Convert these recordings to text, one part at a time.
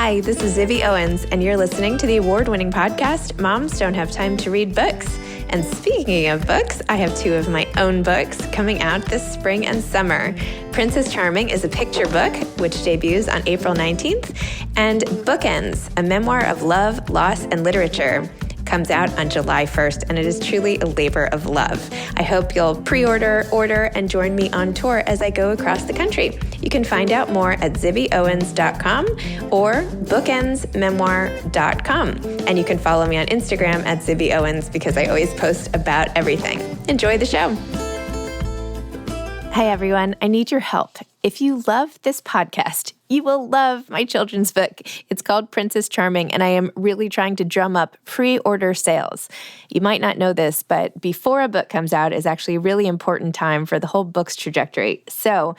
Hi, this is Zibby Owens, and you're listening to the award-winning podcast, Moms Don't Have Time to Read Books. And speaking of books, I have two of my own books coming out this spring and summer. Princess Charming is a picture book, which debuts on April 19th, and Bookends, a memoir of love, loss, and literature, comes out on July 1st, and it is truly a labor of love. I hope you'll pre-order, order, and join me on tour as I go across the country. You can find out more at zibbyowens.com or bookendsmemoir.com. And you can follow me on Instagram at zibbyowens because I always post about everything. Enjoy the show. Hi, everyone. I need your help. If you love this podcast, you will love my children's book. It's called Princess Charming, and I am really trying to drum up pre-order sales. You might not know this, but before a book comes out is actually a really important time for the whole book's trajectory. So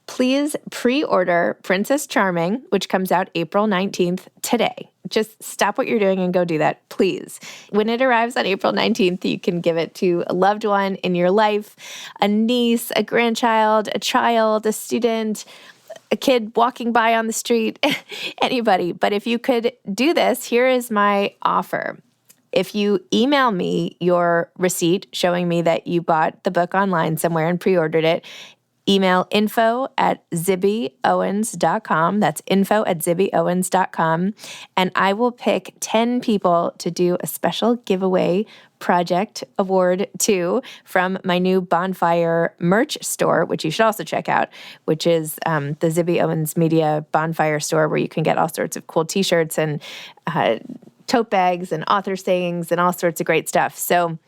please pre-order Princess Charming, which comes out April 19th today. Just stop what you're doing and go do that, please. When it arrives on April 19th, you can give it to a loved one in your life, a niece, a grandchild, a child, a student, a kid walking by on the street, anybody. But if you could do this, here is my offer. If you email me your receipt showing me that you bought the book online somewhere and pre-ordered it, email info@zibbyowens.com. That's info@zibbyowens.com. And I will pick 10 people to do a special giveaway project award to from my new Bonfire merch store, which you should also check out, which is the Zibby Owens Media Bonfire store, where you can get all sorts of cool t-shirts and tote bags and author sayings and all sorts of great stuff. So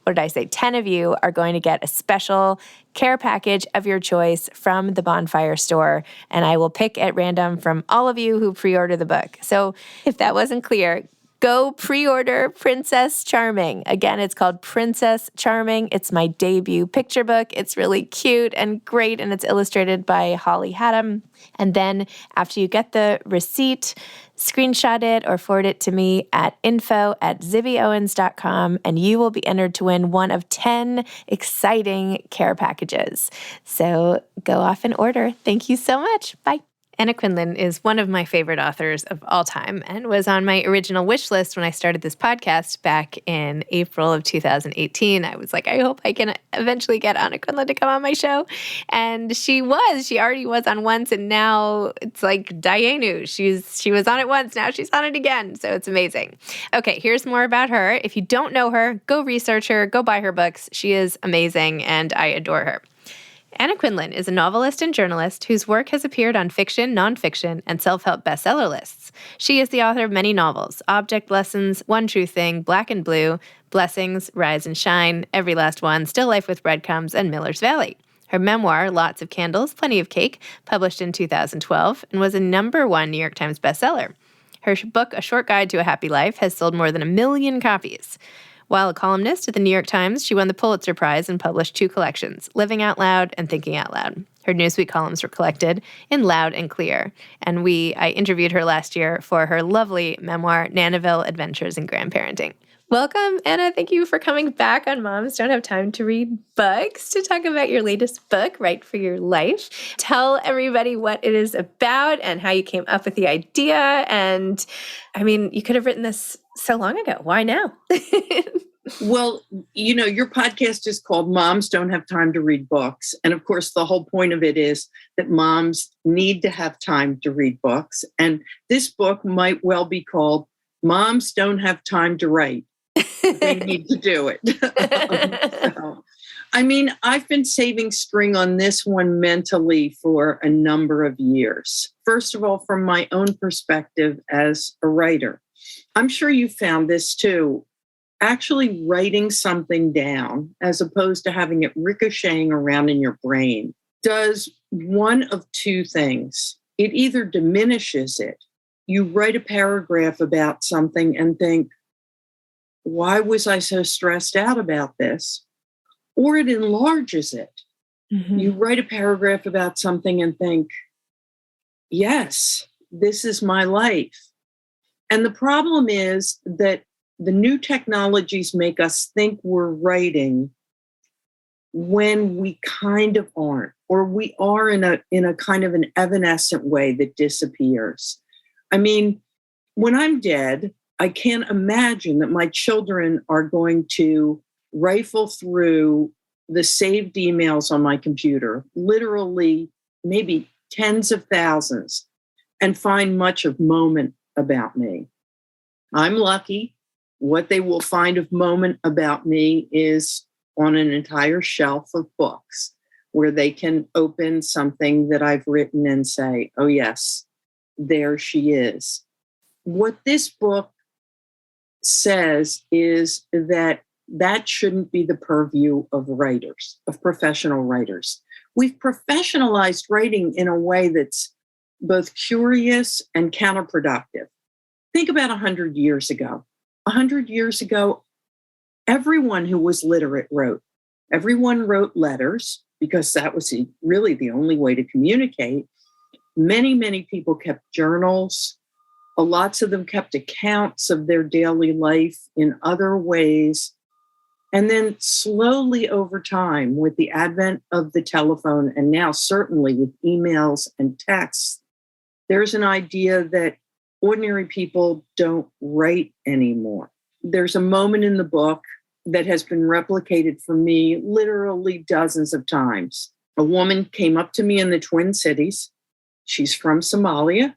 what did I say? 10 of you are going to get a special care package of your choice from the Bonfire store, and I will pick at random from all of you who pre-order the book. So if that wasn't clear, go pre-order Princess Charming. Again, it's called Princess Charming. It's my debut picture book. It's really cute and great, and it's illustrated by Holly Haddam. And then after you get the receipt, screenshot it or forward it to me at info@zibbyowens.com, and you will be entered to win one of 10 exciting care packages. So go off and order. Thank you so much. Bye. Anna Quindlen is one of my favorite authors of all time and was on my original wish list when I started this podcast back in April of 2018. I was like, I hope I can eventually get Anna Quindlen to come on my show. And she was. She already was on once, and now it's like Dianu. She was on it once, now she's on it again. So it's amazing. Okay, here's more about her. If you don't know her, go research her, go buy her books. She is amazing, and I adore her. Anna Quindlen is a novelist and journalist whose work has appeared on fiction, nonfiction, and self-help bestseller lists. She is the author of many novels: Object Lessons, One True Thing, Black and Blue, Blessings, Rise and Shine, Every Last One, Still Life with Breadcrumbs, and Miller's Valley. Her memoir, Lots of Candles, Plenty of Cake, published in 2012, and was a #1 New York Times bestseller. Her book, A Short Guide to a Happy Life, has sold more than 1 million copies. While a columnist at the New York Times, she won the Pulitzer Prize and published 2 collections, Living Out Loud and Thinking Out Loud. Her Newsweek columns were collected in Loud and Clear, and I interviewed her last year for her lovely memoir, Nanaville Adventures in Grandparenting. Welcome, Anna. Thank you for coming back on Moms Don't Have Time to Read Books to talk about your latest book, Write for Your Life. Tell everybody what it is about and how you came up with the idea. And I mean, you could have written this so long ago. Why now? Well, your podcast is called Moms Don't Have Time to Read Books. And of course, the whole point of it is that moms need to have time to read books. And this book might well be called Moms Don't Have Time to Write. They need to do it. I've been saving string on this one mentally for a number of years. First of all, from my own perspective as a writer. I'm sure you found this too. Actually writing something down, as opposed to having it ricocheting around in your brain, does one of two things. It either diminishes it. You write a paragraph about something and think, why was I so stressed out about this? Or it enlarges it. Mm-hmm. You write a paragraph about something and think, yes, this is my life. And the problem is that the new technologies make us think we're writing when we kind of aren't, or we are in a kind of an evanescent way that disappears. I mean, when I'm dead, I can't imagine that my children are going to rifle through the saved emails on my computer, literally maybe tens of thousands, and find much of moment about me. I'm lucky. What they will find of moment about me is on an entire shelf of books where they can open something that I've written and say, oh, yes, there she is. What this book says is that shouldn't be the purview of writers, of professional writers. We've professionalized writing in a way that's both curious and counterproductive. Think about 100 years ago. 100 years ago, everyone who was literate wrote. Everyone wrote letters because that was really the only way to communicate. Many, many people kept journals. Lots of them kept accounts of their daily life in other ways. And then slowly over time, with the advent of the telephone, and now certainly with emails and texts, there's an idea that ordinary people don't write anymore. There's a moment in the book that has been replicated for me literally dozens of times. A woman came up to me in the Twin Cities. She's from Somalia.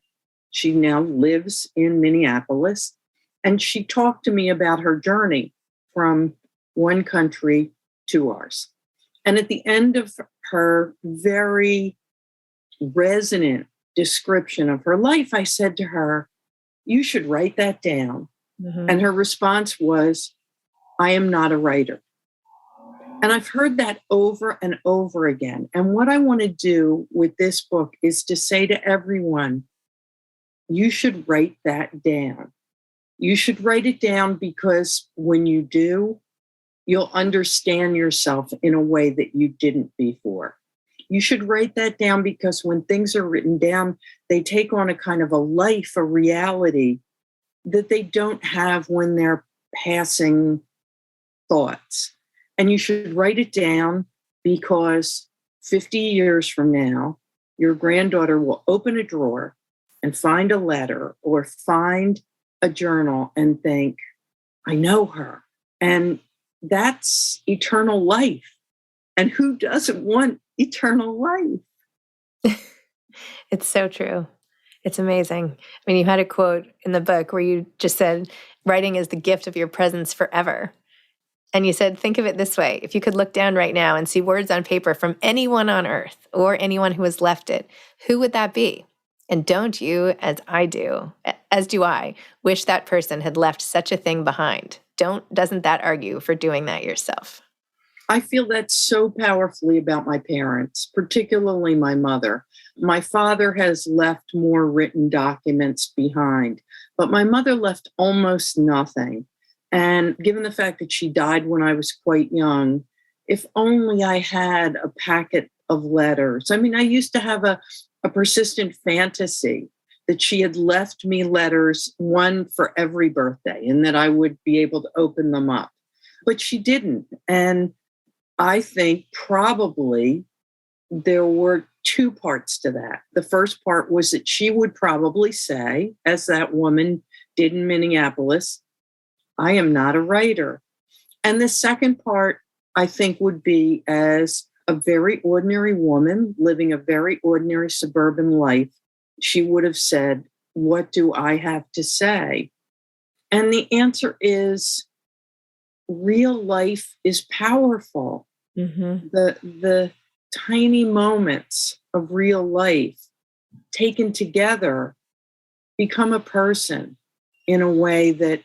She now lives in Minneapolis. And she talked to me about her journey from one country to ours. And at the end of her very resonant description of her life, I said to her, you should write that down. Mm-hmm. And her response was, I am not a writer. And I've heard that over and over again. And what I want to do with this book is to say to everyone, you should write that down. You should write it down because when you do, you'll understand yourself in a way that you didn't before. You should write that down because when things are written down, they take on a kind of a life, a reality that they don't have when they're passing thoughts. And you should write it down because 50 years from now, your granddaughter will open a drawer and find a letter or find a journal and think, I know her. And that's eternal life. And who doesn't want eternal life? It's so true. It's amazing. I mean, you had a quote in the book where you just said, writing is the gift of your presence forever. And you said, think of it this way. If you could look down right now and see words on paper from anyone on earth or anyone who has left it, who would that be? And don't you, as do I, wish that person had left such a thing behind? Doesn't that argue for doing that yourself? I feel that so powerfully about my parents, particularly my mother. My father has left more written documents behind, but my mother left almost nothing. And given the fact that she died when I was quite young, if only I had a packet of letters. I mean, I used to have a persistent fantasy that she had left me letters, one for every birthday, and that I would be able to open them up. But she didn't. And I think probably there were two parts to that. The first part was that she would probably say, as that woman did in Minneapolis, I am not a writer. And the second part, I think, would be as a very ordinary woman living a very ordinary suburban life, she would have said, what do I have to say? And the answer is real life is powerful. Mm-hmm. The tiny moments of real life taken together become a person in a way that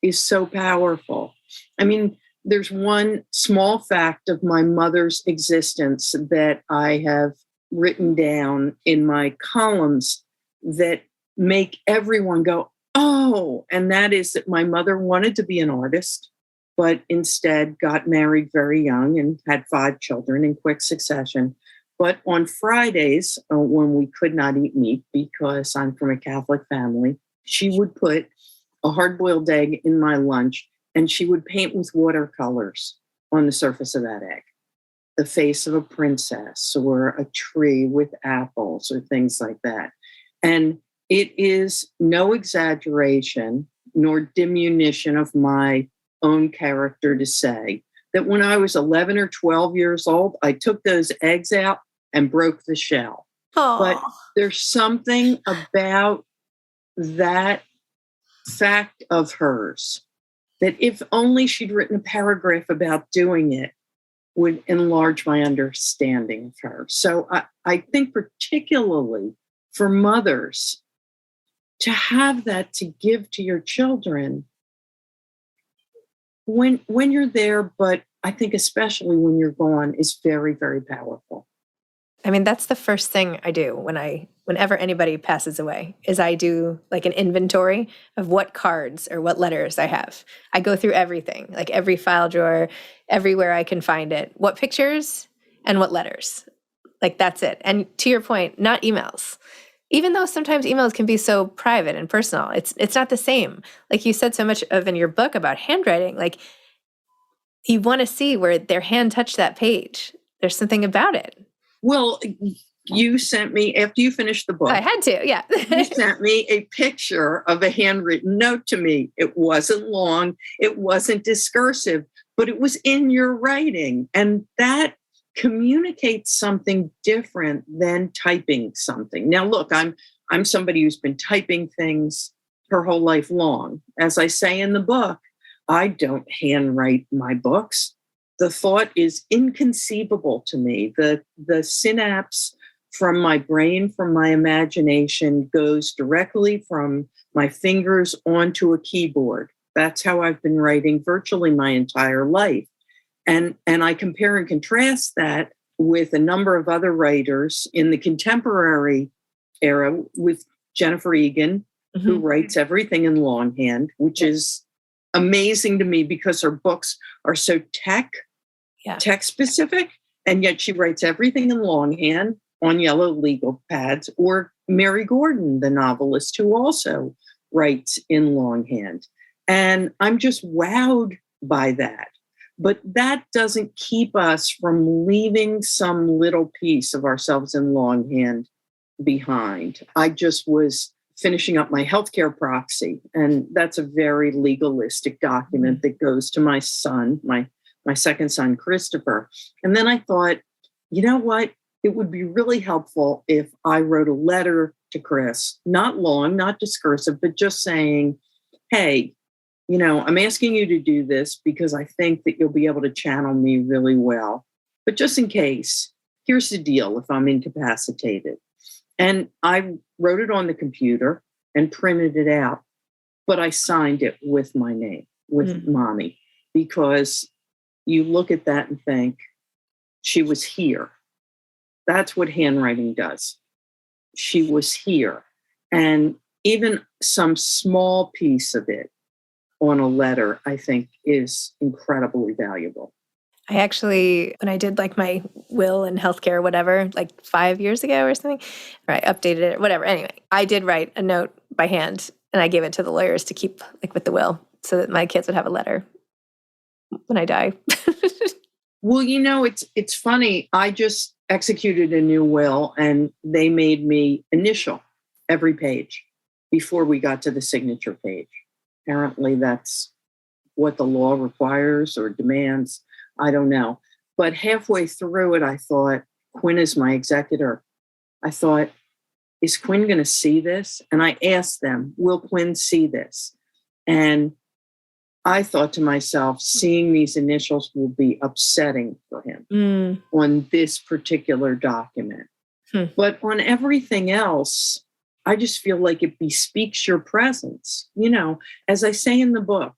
is so powerful. I mean, there's one small fact of my mother's existence that I have written down in my columns that make everyone go, oh, and that is that my mother wanted to be an artist, but instead got married very young and had 5 children in quick succession. But on Fridays, when we could not eat meat because I'm from a Catholic family, she would put a hard-boiled egg in my lunch, and she would paint with watercolors on the surface of that egg, the face of a princess or a tree with apples or things like that. And It is no exaggeration nor diminution of my own character to say that when I was 11 or 12 years old, I took those eggs out and broke the shell. But Oh, there's something about that fact of hers that if only she'd written a paragraph about doing it, would enlarge my understanding of her. So I think particularly for mothers to have that to give to your children when you're there, but I think especially when you're gone is very, very powerful. I mean, that's the first thing I do whenever anybody passes away is I do like an inventory of what cards or what letters I have. I go through everything, like every file drawer, everywhere I can find it, what pictures and what letters. Like that's it. And to your point, not emails. Even though sometimes emails can be so private and personal, it's not the same. Like you said so much of in your book about handwriting, like you want to see where their hand touched that page. There's something about it. Well, you sent me, after you finished the book, I had to, yeah. you sent me a picture of a handwritten note to me. It wasn't long, it wasn't discursive, but it was in your writing. And that communicates something different than typing something. Now, look, I'm somebody who's been typing things her whole life long. As I say in the book, I don't handwrite my books. The thought is inconceivable to me. The synapse from my brain, from my imagination, goes directly from my fingers onto a keyboard. That's how I've been writing virtually my entire life. And I compare and contrast that with a number of other writers in the contemporary era, with Jennifer Egan, who writes everything in longhand, which is amazing to me because her books are so tech specific, and yet she writes everything in longhand on yellow legal pads. Or Mary Gordon, the novelist, who also writes in longhand. And I'm just wowed by that. But that doesn't keep us from leaving some little piece of ourselves in longhand behind. I just was finishing up my healthcare proxy, and that's a very legalistic document that goes to my son, my second son, Christopher. And then I thought, you know what? It would be really helpful if I wrote a letter to Chris, not long, not discursive, but just saying, hey, I'm asking you to do this because I think that you'll be able to channel me really well. But just in case, here's the deal if I'm incapacitated. And I wrote it on the computer and printed it out, but I signed it with my name, with Mommy, because you look at that and think, she was here. That's what handwriting does. She was here. And even some small piece of it on a letter, I think, is incredibly valuable. I actually, when I did like my will and healthcare, whatever, like 5 years ago or something, or I updated it, whatever. Anyway, I did write a note by hand and I gave it to the lawyers to keep like with the will so that my kids would have a letter when I die. Well, it's funny. I just executed a new will and they made me initial every page before we got to the signature page. Apparently that's what the law requires or demands. I don't know. But halfway through it, I thought, Quinn is my executor. I thought, is Quinn going to see this? And I asked them, will Quinn see this? And I thought to myself, seeing these initials will be upsetting for him on this particular document. But on everything else, I just feel like it bespeaks your presence. As I say in the book,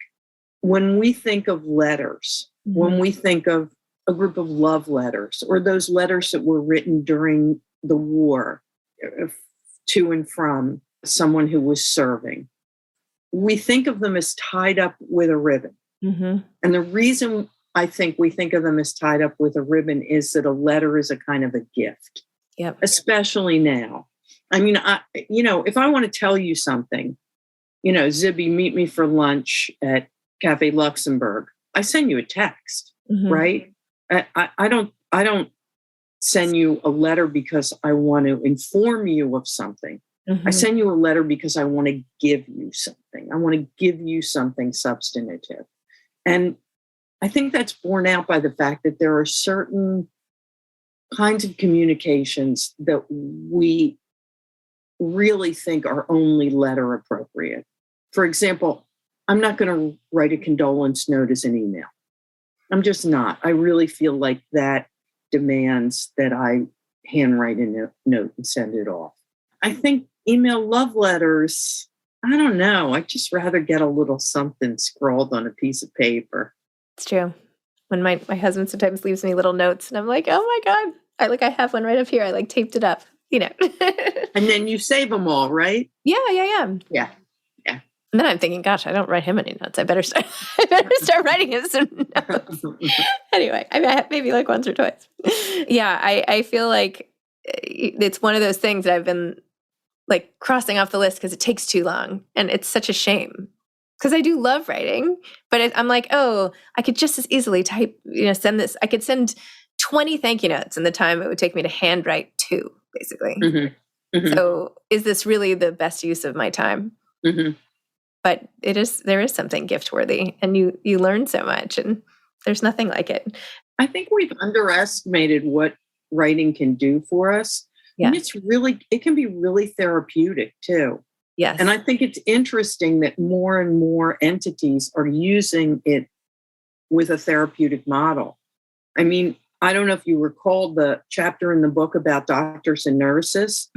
when we think of letters, when we think of a group of love letters or those letters that were written during the war to and from someone who was serving, we think of them as tied up with a ribbon. And the reason I think we think of them as tied up with a ribbon is that a letter is a kind of a gift, especially now. I mean, if I want to tell you something, Zibby, meet me for lunch at Cafe Luxembourg, I send you a text, right? I don't send you a letter because I want to inform you of something. I send you a letter because I want to give you something. I want to give you something substantive. And I think that's borne out by the fact that there are certain kinds of communications that we really think are only letter appropriate. For example, I'm not going to write a condolence note as an email. I'm just not. I really feel like that demands that I handwrite a note and send it off. I think email love letters, I don't know. I'd just rather get a little something scrawled on a piece of paper. It's true. When my husband sometimes leaves me little notes and I'm like, oh my God, I have one right up here. I like taped it up, And then you save them all, right? Yeah. Yeah. And then I'm thinking, gosh, I don't write him any notes. I better start writing him some notes. Anyway, maybe like once or twice. Yeah, I feel like it's one of those things that I've been like crossing off the list because it takes too long. And it's such a shame because I do love writing, but I'm like, oh, I could just as easily type, send this. I could send 20 thank you notes in the time it would take me to handwrite 2, basically. So is this really the best use of my time? But there is something gift worthy, and you learn so much, and there's nothing like it. I think we've underestimated what writing can do for us. Yeah. And it can be really therapeutic too. Yes. And I think it's interesting that more and more entities are using it with a therapeutic model. I mean, I don't know if you recall the chapter in the book about doctors and nurses.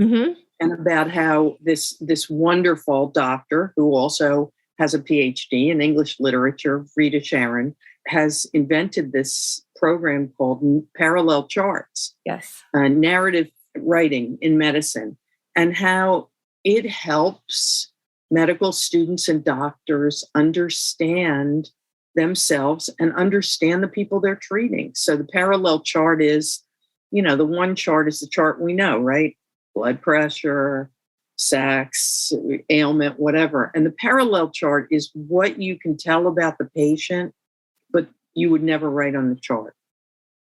And about how this wonderful doctor, who also has a PhD in English literature, Rita Sharon, has invented this program called parallel charts. Yes. Narrative writing in medicine, and how it helps medical students and doctors understand themselves and understand the people they're treating. So the parallel chart is, the one chart is the chart we know, right? Blood pressure, sex, ailment, whatever. And the parallel chart is what you can tell about the patient, but you would never write on the chart.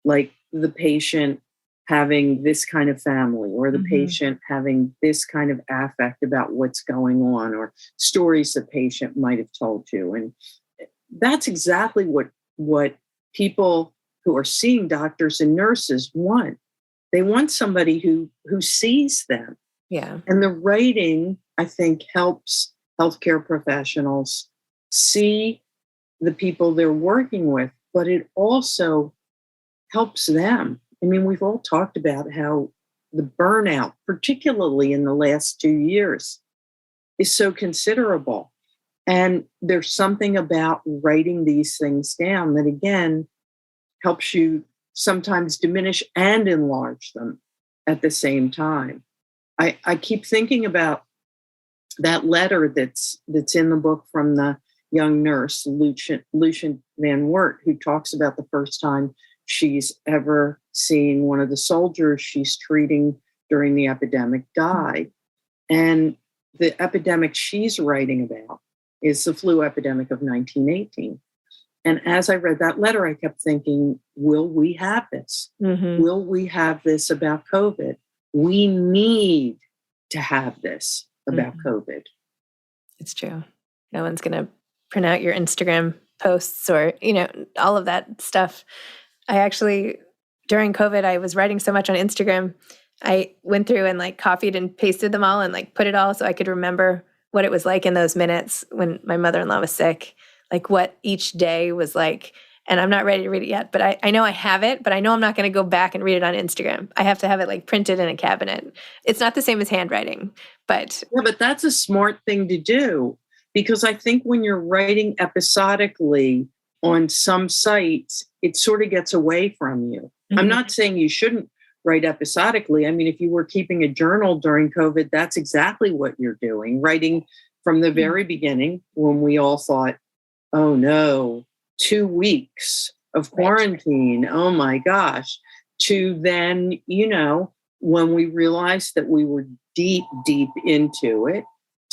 Like the patient having this kind of family, or the patient having this kind of affect about what's going on, or stories the patient might have told you. And that's exactly what people who are seeing doctors and nurses want. They want somebody who sees them. Yeah. And the writing, I think, helps healthcare professionals see the people they're working with, but it also helps them. I mean, we've all talked about how the burnout, particularly in the last 2 years, is so considerable. And there's something about writing these things down that, again, helps you sometimes diminish and enlarge them at the same time. I keep thinking about that letter that's in the book from the young nurse, Lucian Van Wert, who talks about the first time she's ever seen one of the soldiers she's treating during the epidemic die. And the epidemic she's writing about is the flu epidemic of 1918. And as I read that letter, I kept thinking, will we have this? Will we have this about COVID? We need to have this about COVID. It's true. No one's going to print out your Instagram posts or, all of that stuff. I actually, during COVID, I was writing so much on Instagram. I went through and copied and pasted them all and put it all so I could remember what it was like in those minutes when my mother-in-law was sick. What each day was like. And I'm not ready to read it yet, but I know I have it, but I know I'm not going to go back and read it on Instagram. I have to have it printed in a cabinet. It's not the same as handwriting, but. Yeah, but that's a smart thing to do, because I think when you're writing episodically on some sites, it sort of gets away from you. I'm not saying you shouldn't write episodically. I mean, if you were keeping a journal during COVID, that's exactly what you're doing, writing from the very beginning when we all thought, oh no, 2 weeks of quarantine. Oh my gosh. To then, when we realized that we were deep, deep into it,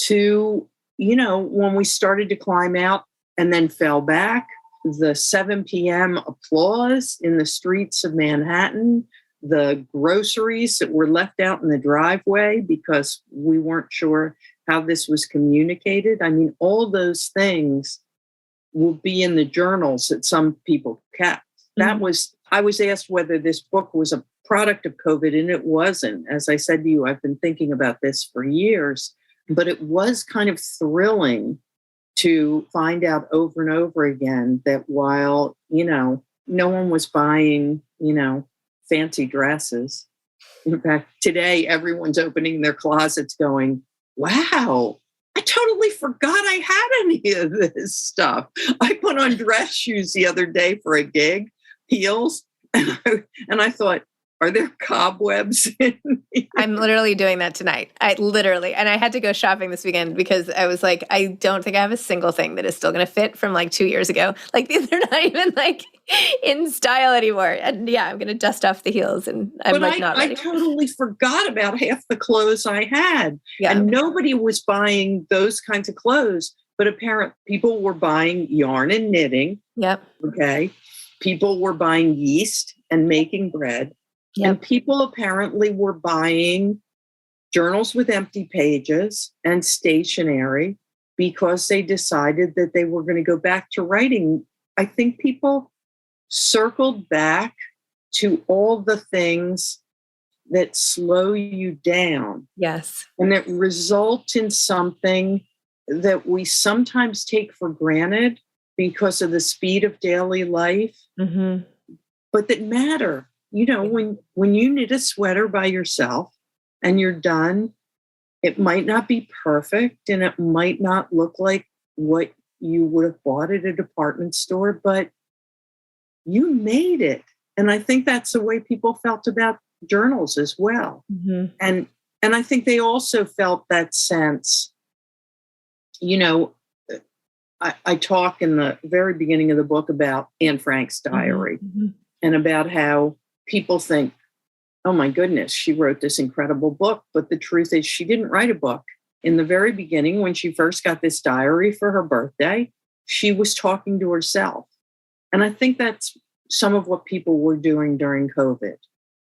to, when we started to climb out and then fell back, the 7 p.m. applause in the streets of Manhattan, the groceries that were left out in the driveway because we weren't sure how this was communicated. I mean, all those things will be in the journals that some people kept. I was asked whether this book was a product of COVID, and it wasn't. As I said to you, I've been thinking about this for years, but it was kind of thrilling to find out over and over again that while, no one was buying, fancy dresses. In fact, today, everyone's opening their closets going, wow, I totally forgot I had any of this stuff. I put on dress shoes the other day for a gig, heels, and I thought, are there cobwebs in here? I'm literally doing that tonight. And I had to go shopping this weekend because I was like, I don't think I have a single thing that is still going to fit from like 2 years ago. Like they're not even like in style anymore. And yeah, I'm going to dust off the heels and I'm not ready. I totally forgot about half the clothes I had. Yeah. And nobody was buying those kinds of clothes, but apparently people were buying yarn and knitting. Yep. Okay. People were buying yeast and making bread. Yep. And people apparently were buying journals with empty pages and stationery because they decided that they were going to go back to writing. I think people circled back to all the things that slow you down. Yes. And that result in something that we sometimes take for granted because of the speed of daily life, but that matter. When you knit a sweater by yourself and you're done, it might not be perfect and it might not look like what you would have bought at a department store, but you made it. And I think that's the way people felt about journals as well. And I think they also felt that sense, I talk in the very beginning of the book about Anne Frank's diary and about how people think, oh my goodness, she wrote this incredible book. But the truth is she didn't write a book. In the very beginning, when she first got this diary for her birthday, she was talking to herself. And I think that's some of what people were doing during COVID.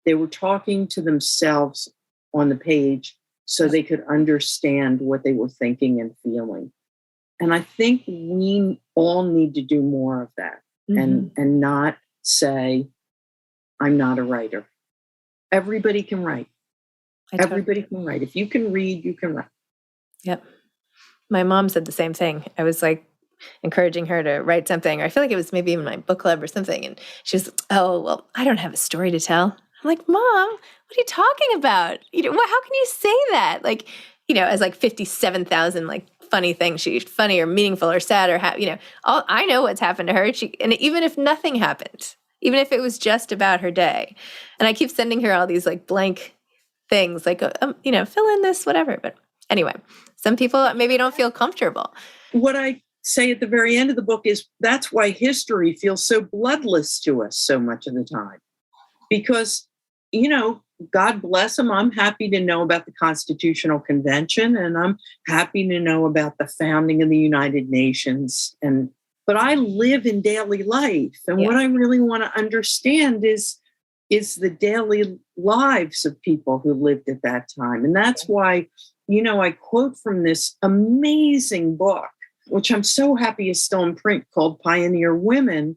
They were talking to themselves on the page so they could understand what they were thinking and feeling. And I think we all need to do more of that and not say, I'm not a writer. Everybody can write. Everybody can write. If you can read, you can write. Yep. My mom said the same thing. I was like encouraging her to write something, or I feel like it was maybe in my book club or something. And she was, oh, well, I don't have a story to tell. I'm like, Mom, what are you talking about? How can you say that? Like, as like 57,000 like funny things. She's funny or meaningful or sad or all I know what's happened to her. And even if nothing happened, even if it was just about her day. And I keep sending her all these like blank things, like, fill in this, whatever. But anyway, some people maybe don't feel comfortable. What I say at the very end of the book is that's why history feels so bloodless to us so much of the time. Because, God bless them. I'm happy to know about the Constitutional Convention and I'm happy to know about the founding of the United Nations. But I live in daily life. And what I really want to understand is the daily lives of people who lived at that time. And that's why, I quote from this amazing book, which I'm so happy is still in print, called Pioneer Women,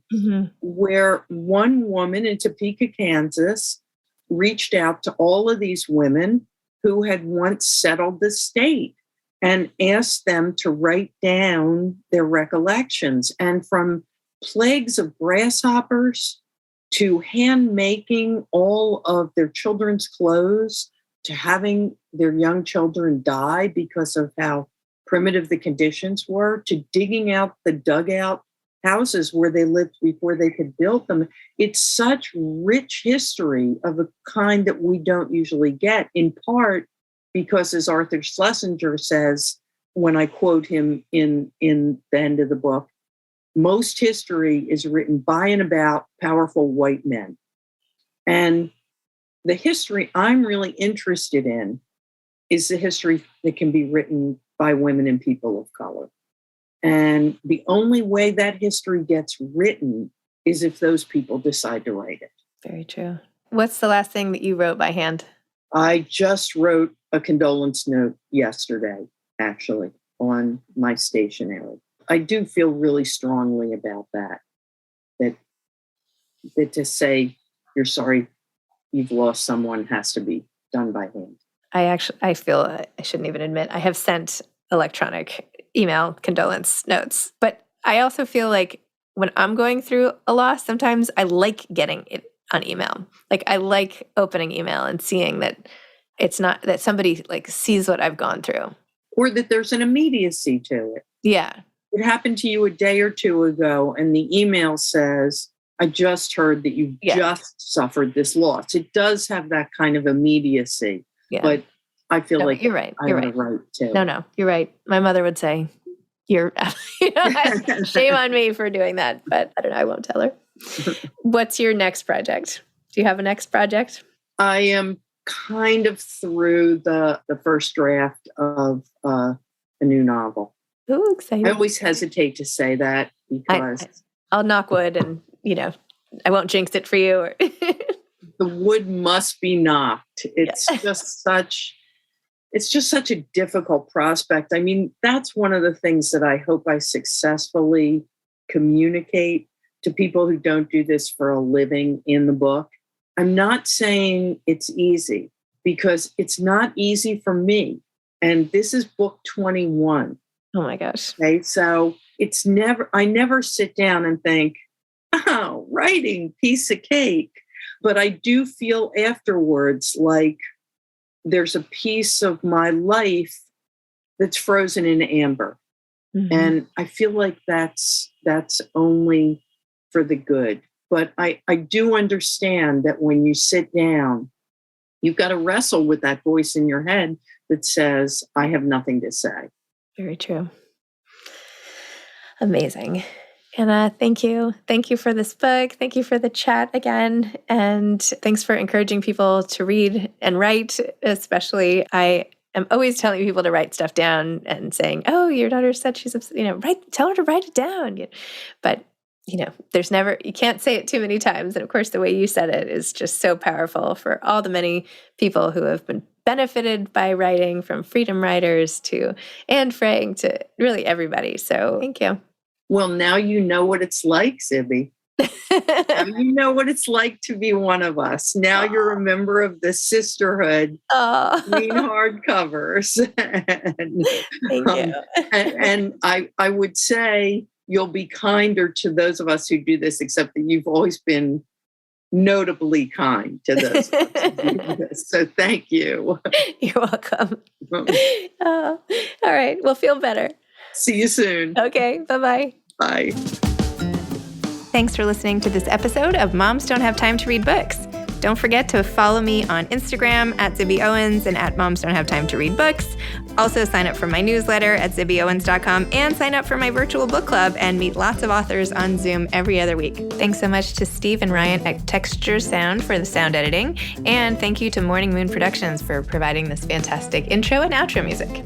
where one woman in Topeka, Kansas, reached out to all of these women who had once settled the state and asked them to write down their recollections. And from plagues of grasshoppers to hand making all of their children's clothes, to having their young children die because of how primitive the conditions were, to digging out the dugout houses where they lived before they could build them. It's such rich history of a kind that we don't usually get, in part because, as Arthur Schlesinger says, when I quote him in the end of the book, most history is written by and about powerful white men. And the history I'm really interested in is the history that can be written by women and people of color. And the only way that history gets written is if those people decide to write it. Very true. What's the last thing that you wrote by hand? I just wrote a condolence note yesterday, actually, on my stationery. I do feel really strongly about that to say you're sorry you've lost someone has to be done by hand. I feel I shouldn't even admit I have sent electronic email condolence notes, but I also feel like when I'm going through a loss, sometimes I like getting it on email. Like I like opening email and seeing that it's not that somebody like sees what I've gone through. Or that there's an immediacy to it. Yeah. It happened to you a day or two ago, and the email says, I just heard that you just suffered this loss. It does have that kind of immediacy. Yeah. But I feel like you're right. You're right too. No, you're right. My mother would say, shame on me for doing that, but I don't know. I won't tell her. What's your next project? Do you have a next project? I am kind of through the first draft of a new novel. Ooh, exciting. I always hesitate to say that because I'll knock wood and, I won't jinx it for you. The wood must be knocked. It's just such a difficult prospect. I mean, that's one of the things that I hope I successfully communicate to people who don't do this for a living in the book. I'm not saying it's easy because it's not easy for me. And this is book 21. Oh my gosh. Okay. So I never sit down and think, oh, writing, piece of cake. But I do feel afterwards like there's a piece of my life that's frozen in amber. Mm-hmm. And I feel like that's only for the good. But I do understand that when you sit down, you've got to wrestle with that voice in your head that says, I have nothing to say. Very true. Amazing. Anna, thank you. Thank you for this book. Thank you for the chat again. And thanks for encouraging people to read and write, especially. I am always telling people to write stuff down and saying, oh, your daughter said she's, tell her to write it down. But, there's never, you can't say it too many times. And of course, the way you said it is just so powerful for all the many people who have been benefited by writing, from freedom writers to Anne Frank to really everybody. So thank you. Well, now you know what it's like, Zibby. Now you know what it's like to be one of us. Now you're a member of the sisterhood, green hardcovers. Thank you. And I would say you'll be kinder to those of us who do this, except that you've always been notably kind to those of us who do this. So thank you. You're welcome. All right. Well, feel better. See you soon. Okay. Bye-bye. Bye. Thanks for listening to this episode of Moms Don't Have Time to Read Books. Don't forget to follow me on Instagram at Zibby Owens and at Moms Don't Have Time to Read Books. Also sign up for my newsletter at zibbyowens.com and sign up for my virtual book club and meet lots of authors on Zoom every other week. Thanks so much to Steve and Ryan at Texture Sound for the sound editing. And thank you to Morning Moon Productions for providing this fantastic intro and outro music.